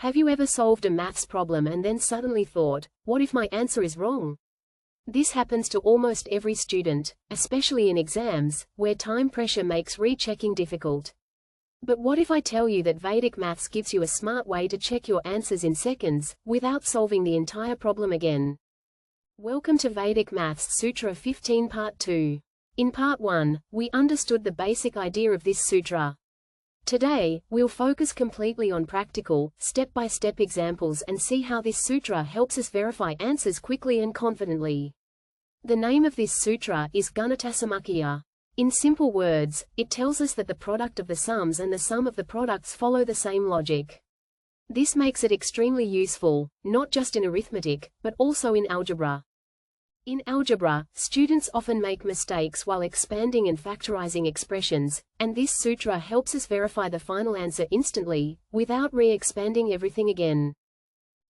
Have you ever solved a maths problem and then suddenly thought, what if my answer is wrong? This happens to almost every student, especially in exams, where time pressure makes rechecking difficult. But what if I tell you that Vedic Maths gives you a smart way to check your answers in seconds, without solving the entire problem again? Welcome to Vedic Maths Sutra 15 Part 2. In Part 1, we understood the basic idea of this sutra. Today, we'll focus completely on practical, step-by-step examples and see how this sutra helps us verify answers quickly and confidently. The name of this sutra is Gunitasamuccayah. In simple words, it tells us that the product of the sums and the sum of the products follow the same logic. This makes it extremely useful, not just in arithmetic, but also in algebra. In algebra, students often make mistakes while expanding and factorizing expressions, and this sutra helps us verify the final answer instantly, without re-expanding everything again.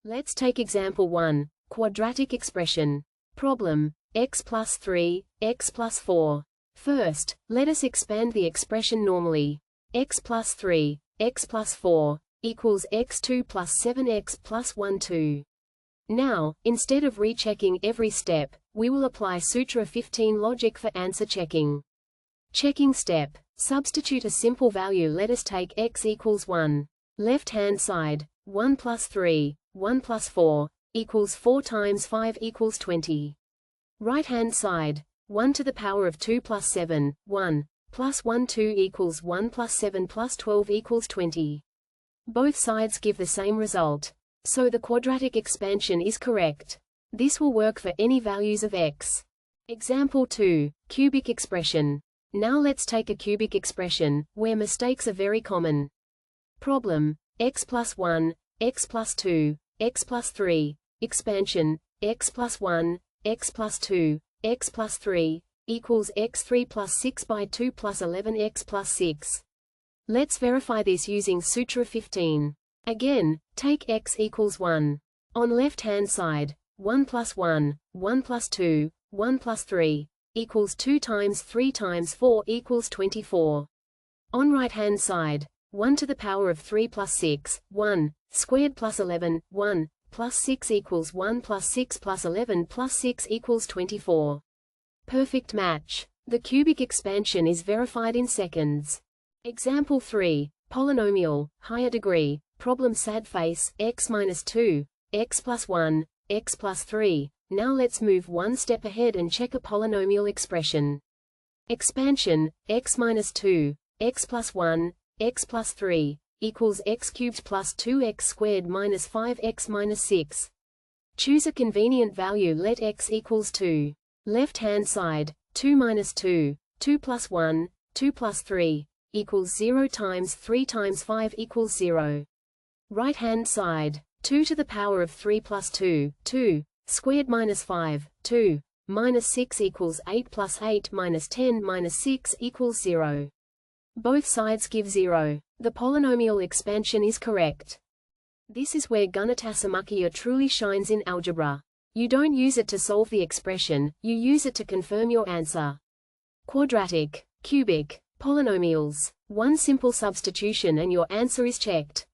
Let's take example 1, quadratic expression. Problem, x plus 3, x plus 4. First, let us expand the expression normally. X plus 3, x plus 4, equals x2 plus 7x plus 1 2. Now, instead of rechecking every step, we will apply Sutra 15 logic for answer checking. Checking step. Substitute a simple value. Let us take x equals 1. Left-hand side, 1 plus 3, 1 plus 4, equals 4 times 5 equals 20. Right-hand side, 1 to the power of 2 plus 7, 1, plus 1 2 equals 1 plus 7 plus 12 equals 20. Both sides give the same result. So the quadratic expansion is correct. This will work for any values of x. Example 2, cubic expression. Now let's take a cubic expression, where mistakes are very common. Problem, x plus 1, x plus 2, x plus 3, expansion, x plus 1, x plus 2, x plus 3, equals x3 plus 6 by 2 plus 11x plus 6. Let's verify this using Sutra 15. Again, take x equals 1. On left-hand side, 1 plus 1, 1 plus 2, 1 plus 3, equals 2 times 3 times 4 equals 24. On right-hand side, 1 to the power of 3 plus 6, 1, squared plus 11, 1, plus 6 equals 1 plus 6 plus 11 plus 6 equals 24. Perfect match. The cubic expansion is verified in seconds. Example 3, polynomial, higher degree. Problem sad face, x minus 2, x plus 1, x plus 3. Now let's move one step ahead and check a polynomial expression. Expansion, x minus 2, x plus 1, x plus 3, equals x cubed plus 2x squared minus 5x minus 6. Choose a convenient value. Let x equals 2. Left-hand side, 2 minus 2, 2 plus 1, 2 plus 3, equals 0 times 3 times 5 equals 0. Right-hand side, 2 to the power of 3 plus 2, 2, squared minus 5, 2, minus 6 equals 8 plus 8 minus 10 minus 6 equals 0. Both sides give 0. The polynomial expansion is correct. This is where Gunitasamuccayah truly shines in algebra. You don't use it to solve the expression, you use it to confirm your answer. Quadratic, cubic, polynomials. One simple substitution and your answer is checked.